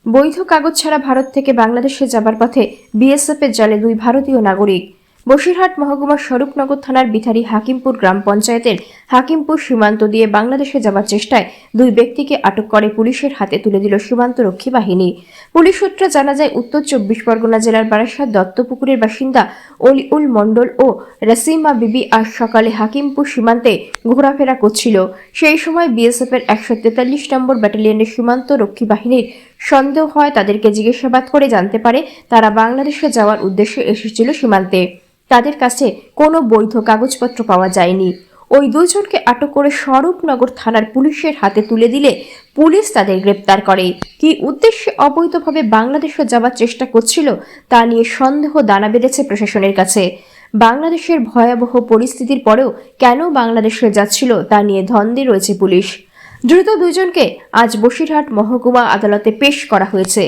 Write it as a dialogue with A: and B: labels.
A: বৈধ কাগজ ছাড়া ভারত থেকে বাংলাদেশে যাবার পথে বিএসএফের জালে দুই ভারতীয় নাগরিক। বসিরহাট মহকুমার স্বরূপনগর থানার বিথারী হাকিমপুর গ্রাম পঞ্চায়েতের হাকিমপুর সীমান্ত দিয়ে বাংলাদেশে যাওয়ার চেষ্টায় দুই ব্যক্তিকে আটক করে পুলিশের হাতে তুলে দিল সীমান্তরক্ষী বাহিনী। পুলিশ সূত্রে জানা যায়, উত্তর 24 পরগনা জেলার বারাসাত দত্তপুকুরের বাসিন্দা অলিউল মণ্ডল ও রাসিমা বিবি আজ সকালে হাকিমপুর সীমান্তে ঘোরাফেরা করছিল। সেই সময় বিএসএফের 143 নম্বর ব্যাটালিয়নের সীমান্তরক্ষী বাহিনীর সন্দেহ হয়। তাদেরকে জিজ্ঞাসাবাদ করে জানতে পারে তারা বাংলাদেশে যাওয়ার উদ্দেশ্যে এসেছিল সীমান্তে। তাদের কাছে কোনো বৈধ কাগজপত্র পাওয়া যায়নি। ওই দুজনকে আটক করে স্বরূপনগর থানার পুলিশের হাতে তুলে দিলে পুলিশ তাদের গ্রেপ্তার করে। কি উদ্দেশ্যে অবৈধভাবে বাংলাদেশে যাওয়ার চেষ্টা করছিল তা নিয়ে সন্দেহ দানা বেঁধেছে প্রশাসনের কাছে। বাংলাদেশের ভয়াবহ পরিস্থিতির পরেও কেন বাংলাদেশে যাচ্ছিল তা নিয়ে ধন্দে রয়েছে পুলিশ। ধৃত দুজনকে আজ বসিরহাট মহকুমা আদালতে পেশ করা হয়েছে।